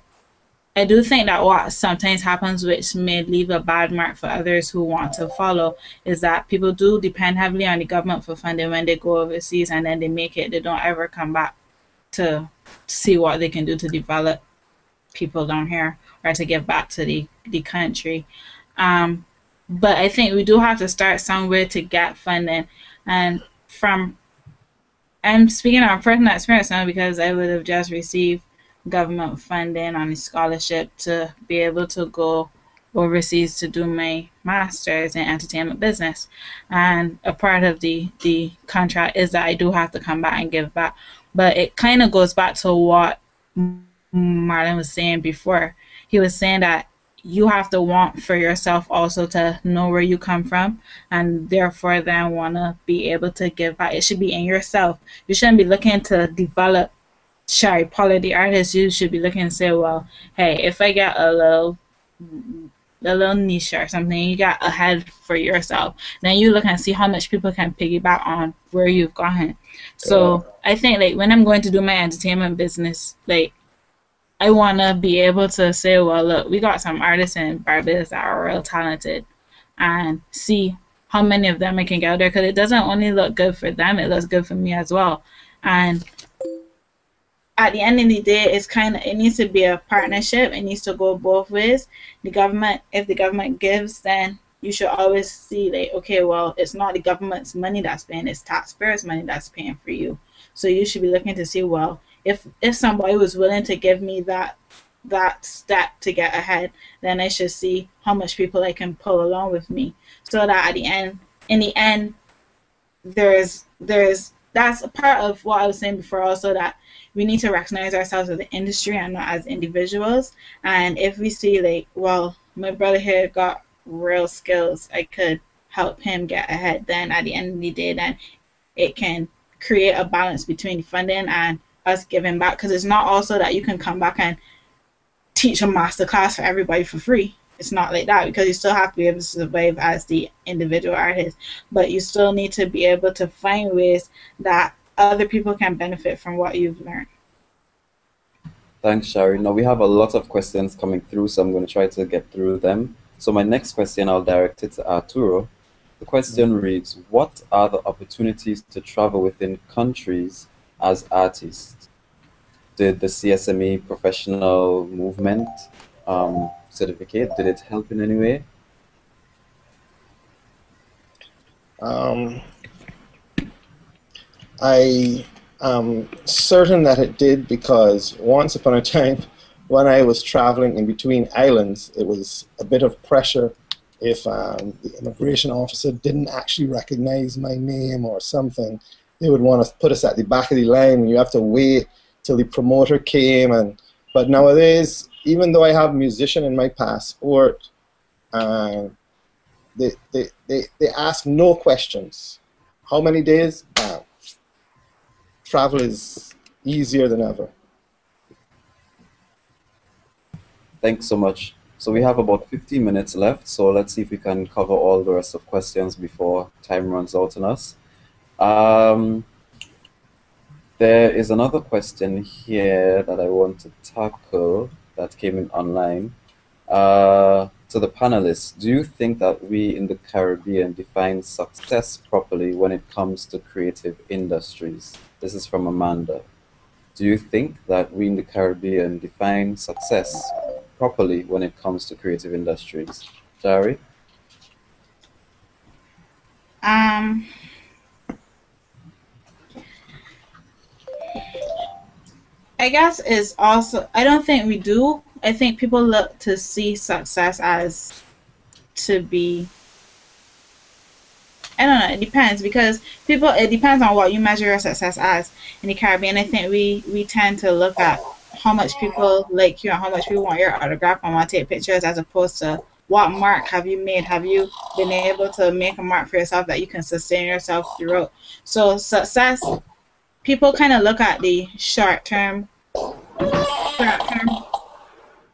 I do think that what sometimes happens, which may leave a bad mark for others who want to follow, is that people do depend heavily on the government for funding when they go overseas, and then they make it, they don't ever come back to see what they can do to develop people down here or to give back to the country. But I think we do have to start somewhere to get funding. And I'm speaking on personal experience now because I would have just received government funding on a scholarship to be able to go overseas to do my master's in entertainment business. And a part of the contract is that I do have to come back and give back. But it kind of goes back to what Marlon was saying before. He was saying that you have to want for yourself also to know where you come from, and therefore then want to be able to give back. It should be in yourself. You shouldn't be looking to develop Shari Paula, the artist. You should be looking and say, well, hey, if I get a little niche or something, you got ahead for yourself. Then you look and see how much people can piggyback on where you've gone. So I think like when I'm going to do my entertainment business, like I want to be able to say, well, look, we got some artists in Barbados that are real talented, and see how many of them I can get out there, because it doesn't only look good for them, it looks good for me as well. And at the end of the day, it needs to be a partnership. It needs to go both ways. The government, if the government gives, then you should always see like, okay, well, it's not the government's money that's paying, it's taxpayers' money that's paying for you. So you should be looking to see, well, if somebody was willing to give me that step to get ahead, then I should see how much people I can pull along with me, so that in the end, that's a part of what I was saying before also, that we need to recognize ourselves as an industry and not as individuals. And if we see like, well, my brother here got real skills, I could help him get ahead, then at the end of the day, then it can create a balance between funding and us giving back. Because it's not also that you can come back and teach a master class for everybody for free. It's not like that, because you still have to be able to survive as the individual artist, but you still need to be able to find ways that other people can benefit from what you've learned. Thanks, Shari. Now we have a lot of questions coming through, so I'm going to try to get through them. So my next question, I'll direct it to Arturo. The question reads, what are the opportunities to travel within countries as artists? Did the CSME professional movement certificate, did it help in any way? I am certain that it did, because once upon a time when I was traveling in between islands, it was a bit of pressure if the immigration officer didn't actually recognize my name or something. They would want to put us at the back of the line, and you have to wait till the promoter came. But nowadays, even though I have musician in my passport, they ask no questions. How many days? Travel is easier than ever. Thanks so much. So we have about 15 minutes left, so let's see if we can cover all the rest of questions before time runs out on us. There is another question here that I want to tackle that came in online. To the panelists, do you think that we in the Caribbean define success properly when it comes to creative industries? This is from Amanda. Do you think that we in the Caribbean define success properly when it comes to creative industries? Jari? I guess is also, I don't think we do. I think people look to see success as to be, I don't know, it depends, because people, it depends on what you measure your success as. In the Caribbean, I think we tend to look at how much people like you and how much people want your autograph and want to take pictures, as opposed to what mark have you made? Have you been able to make a mark for yourself that you can sustain yourself throughout? So success, people kind of look at the short-term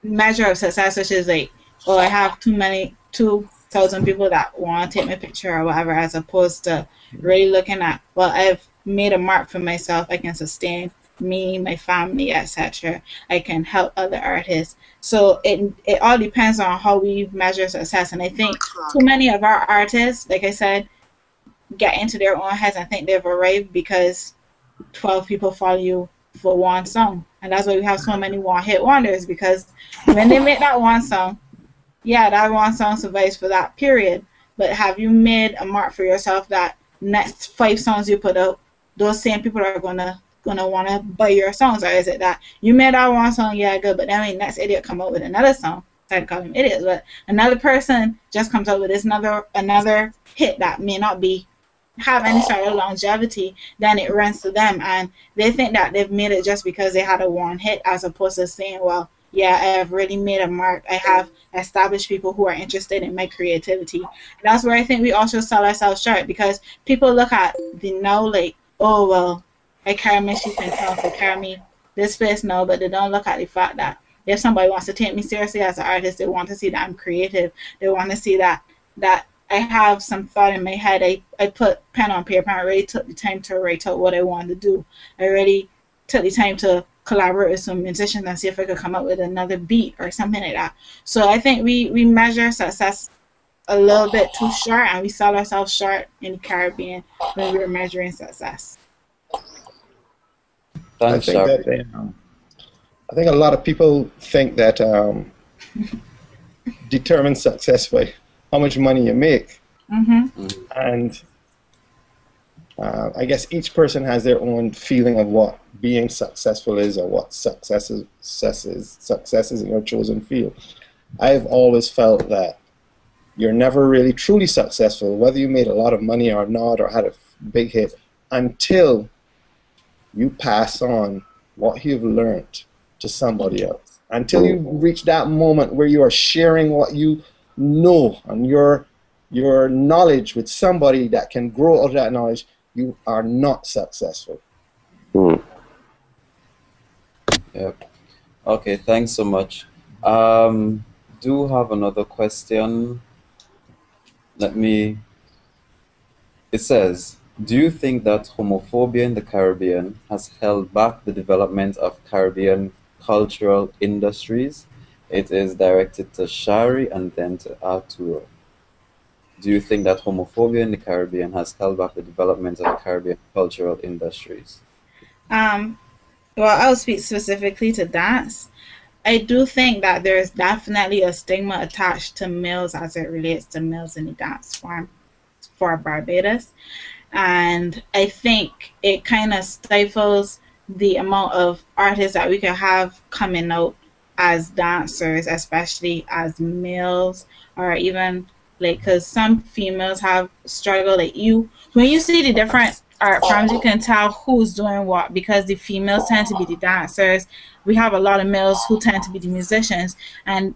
measure of success, which is like, oh, I have 2,000 people that want to take my picture or whatever, as opposed to really looking at, well, I've made a mark for myself. I can sustain me, my family, etc. I can help other artists. So it all depends on how we measure success. And I think too many of our artists, like I said, get into their own heads and think they've arrived because 12 people follow you for one song. And that's why we have so many one-hit wonders, because when they make that one song, yeah, that one song survives for that period. But have you made a mark for yourself that next 5 songs you put out, those same people are gonna want to buy your songs? Or is it that you made that one song, yeah, good, but then when next idiot come out with another song, I'd call them idiots, but another person just comes out with this another hit that may not have any sort of longevity, then it runs to them, and they think that they've made it just because they had a one hit, as opposed to saying, well, yeah, I have really made a mark. I have established people who are interested in my creativity. And that's where I think we also sell ourselves short, because people look at the now like, oh, well, I carry my sheep in town, I carry me this place now, but they don't look at the fact that if somebody wants to take me seriously as an artist, they want to see that I'm creative. They want to see that I have some thought in my head. I put pen on paper and I really took the time to write out what I wanted to do. I really took the time to collaborate with some musicians and see if I could come up with another beat or something like that. So I think we measure success a little bit too short, and we sell ourselves short in the Caribbean when we're measuring success. Thanks, Jari. I think a lot of people think that determine success by how much money you make. Mm-hmm. And I guess each person has their own feeling of what being successful is, or what success is in your chosen field. I've always felt that you're never really truly successful, whether you made a lot of money or not, or had a big hit, until you pass on what you've learned to somebody else. Until you reach that moment where you are sharing what you know and your knowledge with somebody that can grow out of that knowledge, you are not successful. Yep. Okay, thanks so much. Do have another question. It says, do you think that homophobia in the Caribbean has held back the development of Caribbean cultural industries? It is directed to Shari and then to Arturo. Do you think that homophobia in the Caribbean has held back the development of Caribbean cultural industries? Well, I'll speak specifically to dance. I do think that there's definitely a stigma attached to males as it relates to males in the dance form for Barbados. And I think it kind of stifles the amount of artists that we could have coming out as dancers, especially as males, or even like, because some females have struggled. Like when you see the different art forms, you can tell who's doing what, because the females tend to be the dancers. We have a lot of males who tend to be the musicians, and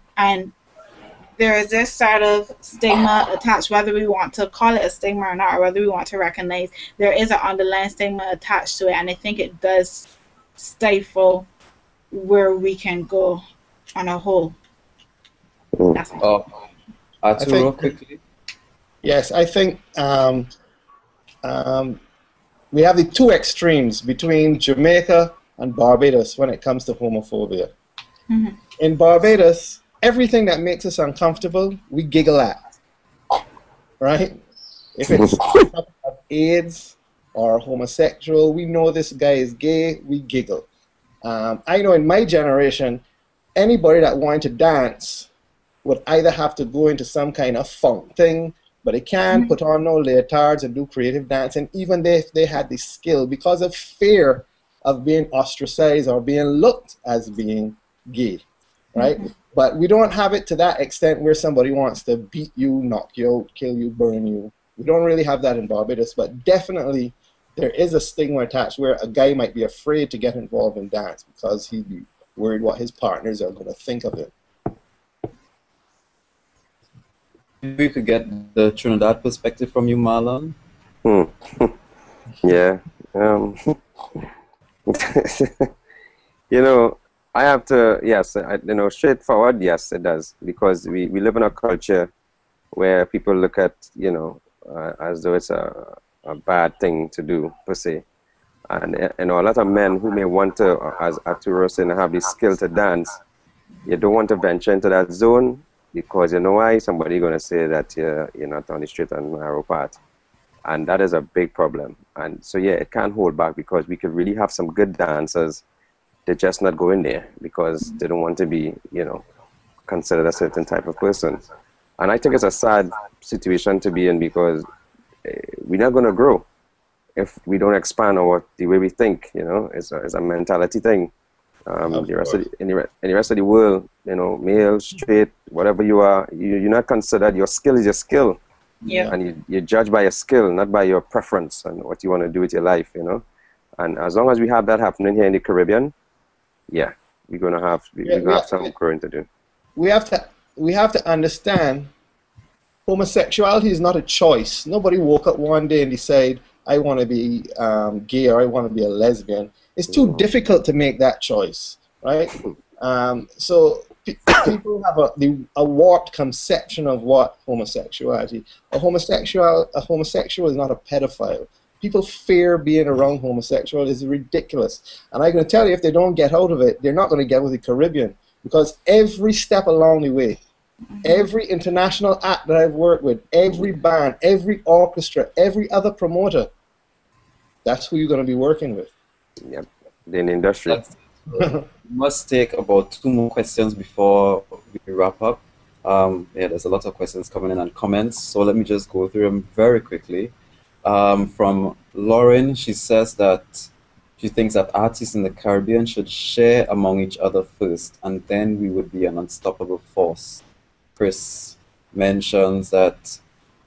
there is this sort of stigma attached, whether we want to call it a stigma or not, or whether we want to recognize there is an underlying stigma attached to it, and I think it does stifle where we can go on a whole. That's all. Arturo, quickly. Yes, I think we have the two extremes between Jamaica and Barbados when it comes to homophobia. Mm-hmm. In Barbados, everything that makes us uncomfortable, we giggle at, right? If it's AIDS or homosexual, we know this guy is gay, we giggle. I know in my generation, anybody that wanted to dance would either have to go into some kind of funk thing, but they can't put on no leotards and do creative dancing, even if they had the skill, because of fear of being ostracized or being looked as being gay, right? But we don't have it to that extent where somebody wants to beat you, knock you out, kill you, burn you. We don't really have that in Barbados, but definitely there is a stigma attached where a guy might be afraid to get involved in dance because he'd be worried what his partners are going to think of him. We could get the Trinidad perspective from you, Marlon. Yeah. You know, I have to, yes, straightforward, yes, it does. Because we live in a culture where people look at, as though it's a bad thing to do, per se. And a lot of men who may want to, as Arturo said, have the skill to dance, you don't want to venture into that zone because you know why? Somebody's going to say that you're not on the straight and narrow path. And that is a big problem. And so, yeah, it can't hold back because we could really have some good dancers. They're just not going there because they don't want to be, considered a certain type of person. And I think it's a sad situation to be in because we're not going to grow if we don't expand the way we think. It's a mentality thing. In the rest of the world, male, straight, whatever you are, you're not considered. Your skill is your skill. Yeah. And you judge by your skill, not by your preference and what you want to do with your life, And as long as we have that happening here in the Caribbean, yeah, we're gonna have some growing to do. We have to understand homosexuality is not a choice. Nobody woke up one day and decide I want to be gay or I want to be a lesbian. It's too difficult to make that choice, right? So people have a warped conception of what homosexuality. A homosexual is not a pedophile. People fear being around homosexual is ridiculous. And I'm going to tell you, if they don't get out of it, they're not going to get with the Caribbean. Because every step along the way, every international act that I've worked with, every band, every orchestra, every other promoter, that's who you're going to be working with. Yep, in the industry. We must take about 2 more questions before we wrap up. Yeah, there's a lot of questions coming in and comments, so let me just go through them very quickly. From Lauren, she says that she thinks that artists in the Caribbean should share among each other first, and then we would be an unstoppable force. Chris mentions that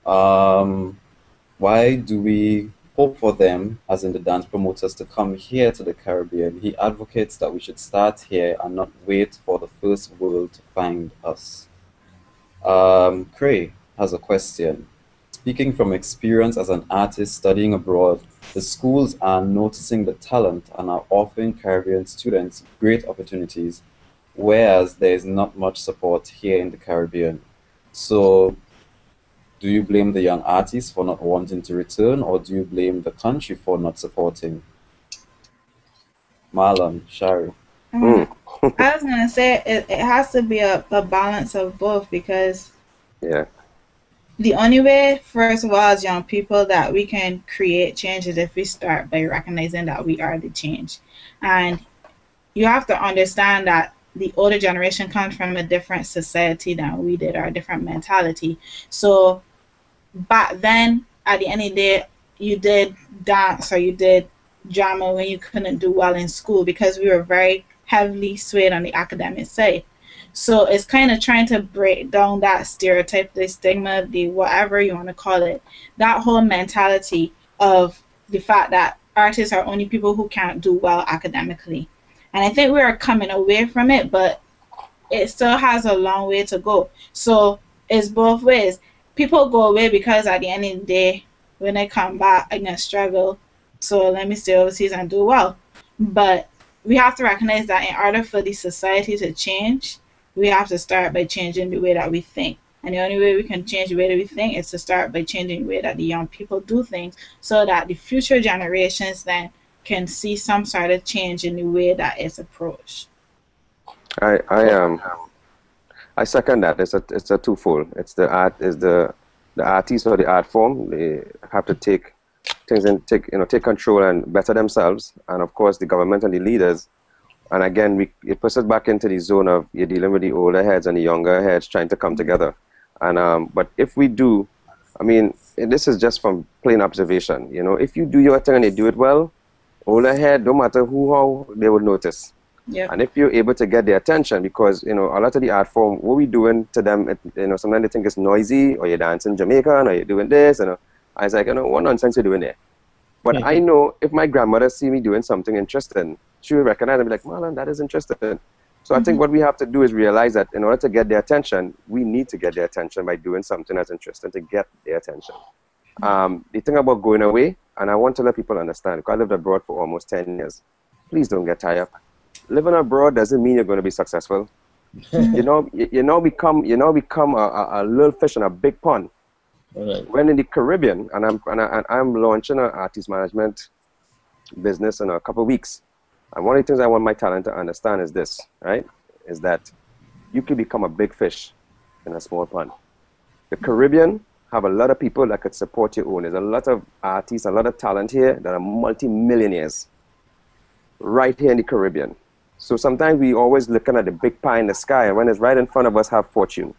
why do we hope for them, as in the dance promoters, to come here to the Caribbean? He advocates that we should start here and not wait for the first world to find us. Cray has a question. Speaking from experience as an artist studying abroad, the schools are noticing the talent and are offering Caribbean students great opportunities, whereas there is not much support here in the Caribbean. So, do you blame the young artists for not wanting to return, or do you blame the country for not supporting? Marlon, Shari. I was going to say it has to be a balance of both, because the only way, first of all, as young people, that we can create change is if we start by recognizing that we are the change. And you have to understand that the older generation comes from a different society than we did, or a different mentality. So back then, at the end of the day, you did dance or you did drama when you couldn't do well in school because we were very heavily swayed on the academic side. So it's kind of trying to break down that stereotype, the stigma, the whatever you want to call it, that whole mentality of the fact that artists are only people who can't do well academically. And I think we're coming away from it, but it still has a long way to go. So it's both ways. People go away because at the end of the day, when they come back, I'm going to struggle. So let me stay overseas and do well. But we have to recognize that in order for the society to change, we have to start by changing the way that we think. And the only way we can change the way that we think is to start by changing the way that the young people do things, so that the future generations then can see some sort of change in the way that it's approached. I second that. It's a twofold. It's the artist or the art form. They have to take things and take control and better themselves, and of course the government and the leaders. And again, it puts us back into the zone of you're dealing with the older heads and the younger heads trying to come together. And but if we do, I mean, this is just from plain observation. You know, if you do your thing and you do it well, older head, no matter how, they will notice. Yep. And if you're able to get their attention, because a lot of the art form, what we doing to them, sometimes they think it's noisy, or you're dancing Jamaican, or you're doing this, I was like, what nonsense you're doing there? But I know if my grandmother see me doing something interesting, she will recognize and be like, Marlon, that is interesting. So I think what we have to do is realize that in order to get their attention, we need to get their attention by doing something that's interesting to get their attention. The thing about going away, and I want to let people understand, because I lived abroad for almost 10 years, please don't get tired. Living abroad doesn't mean you're going to be successful. you now become a little fish in a big pond. Right. When in the Caribbean, and I'm launching an artist management business in a couple of weeks. And one of the things I want my talent to understand is this, right? Is that you can become a big fish in a small pond. The Caribbean have a lot of people that could support your own. There's a lot of artists, a lot of talent here that are multi-millionaires right here in the Caribbean. So sometimes we always looking at the big pie in the sky, and when it's right in front of us, have fortune.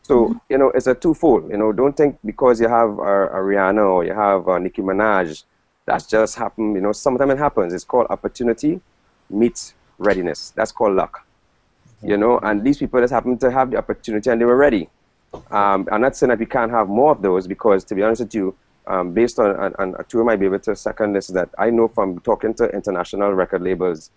So, it's a twofold. Don't think because you have a Rihanna or you have Nicki Minaj, that's just happened. Sometimes it happens. It's called opportunity meets readiness. That's called luck. And these people just happen to have the opportunity and they were ready. I'm not saying that we can't have more of those, because to be honest with you, based on Tua might be able to second this, that I know from talking to international record labels,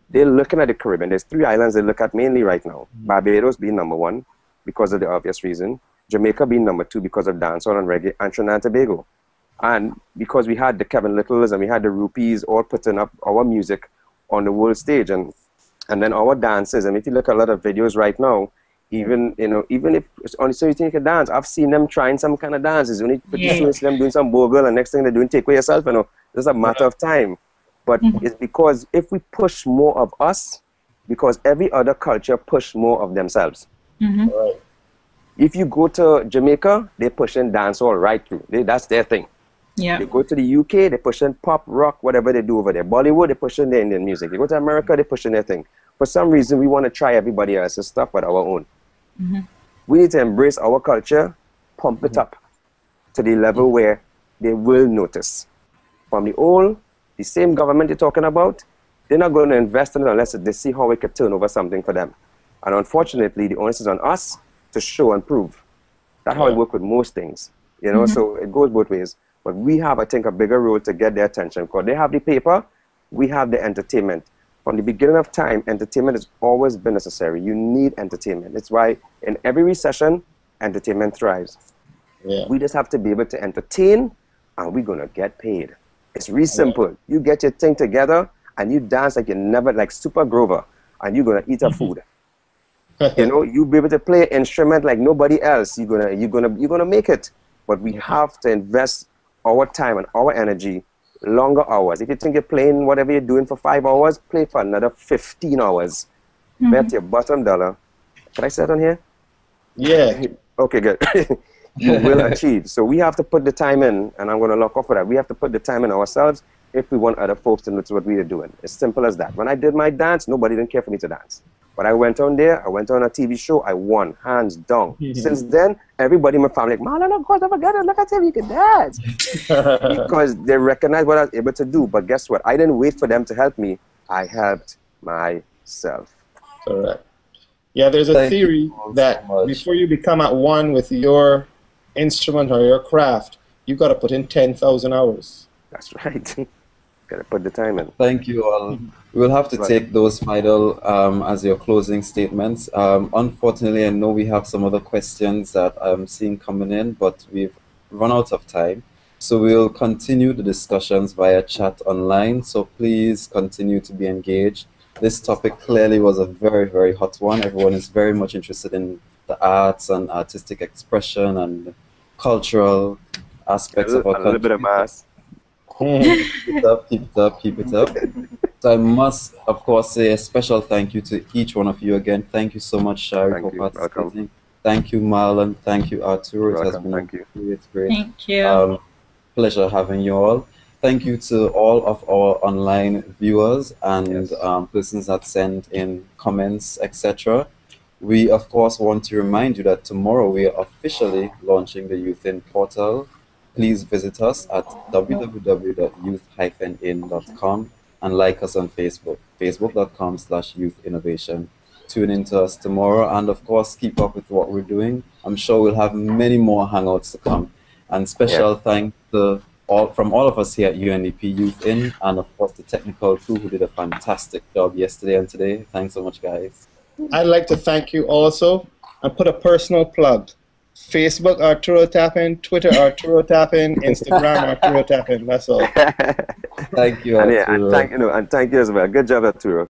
they're looking at the Caribbean. There's 3 islands they look at mainly right now. Barbados being number 1 because of the obvious reason. Jamaica being number 2 because of dancehall and reggae, and Trinidad and Tobago. And because we had the Kevin Littles and we had the Rupees all putting up our music on the world stage, and then our dances. And if you look at a lot of videos right now, even if it's only so you think you can dance, I've seen them trying some kind of dances. When you see them doing some bogle, and next thing they're doing take away yourself, it's a matter of time. But it's because if we push more of us, because every other culture push more of themselves. Right. If you go to Jamaica, they're pushing dancehall right through. That's their thing. Yeah. You go to the UK, they're pushing pop, rock, whatever they do over there. Bollywood, they're pushing their Indian music. You go to America, they're pushing their thing. For some reason, we want to try everybody else's stuff but our own. We need to embrace our culture, pump it up to the level where they will notice. From the same government you're talking about, they're not going to invest in it unless they see how we could turn over something for them. And unfortunately, the onus is on us to show and prove. That's how it works with most things. So it goes both ways. But we have, I think, a bigger role to get their attention, because they have the paper, we have the entertainment. From the beginning of time, entertainment has always been necessary. You need entertainment. It's why in every recession, entertainment thrives. Yeah. We just have to be able to entertain, and we're going to get paid. It's really simple. You get your thing together, and you dance like you never, like Super Grover, and you're going to eat a food. You'll be able to play an instrument like nobody else. You're gonna make it. But we have to invest our time and our energy, longer hours. If you think you're playing whatever you're doing for 5 hours, play for another 15 hours. Bet your bottom dollar. Can I say it on here? Yeah. Okay, good. You will achieve. So we have to put the time in, and I'm going to lock off of that. We have to put the time in ourselves if we want other folks to notice what we are doing. It's simple as that. When I did my dance, nobody didn't care for me to dance. But I went on there, I went on a TV show, I won, hands down. Since then, everybody in my family, like, Marlon, of course, I forget it, look at him, you can dance. Because they recognize what I was able to do. But guess what? I didn't wait for them to help me. I helped myself. Correct. Yeah, there's a theory that before you become at one with your instrument or your craft, you've got to put in 10,000 hours. That's right. Got to put the time in. Thank you all. We'll have to take those final as your closing statements. Unfortunately, I know we have some other questions that I'm seeing coming in, but we've run out of time. So we'll continue the discussions via chat online. So please continue to be engaged. This topic clearly was a very, very hot one. Everyone is very much interested in the arts and artistic expression and cultural aspects of our country. A little bit of mass. Keep it up, keep it up, keep it up. So I must, of course, say a special thank you to each one of you again. Thank you so much, Shari, for participating. Welcome. Thank you, Marlon. Thank you, Arturo. It has been great. Thank you. Pleasure having you all. Thank you to all of our online viewers and persons that send in comments, etc. We, of course, want to remind you that tomorrow we are officially launching the Youth In portal. Please visit us at www.youth-in.com and like us on Facebook, facebook.com/youthinnovation. Tune in to us tomorrow and, of course, keep up with what we're doing. I'm sure we'll have many more Hangouts to come. And special thanks to from all of us here at UNDP Youth In, and of course the technical crew who did a fantastic job yesterday and today. Thanks so much, guys. I'd like to thank you also and put a personal plug. Facebook Arturo Tapin, Twitter Arturo Tapin, Instagram Arturo Tapin. That's all. Thank you, Arturo. And thank you as well. Good job, Arturo.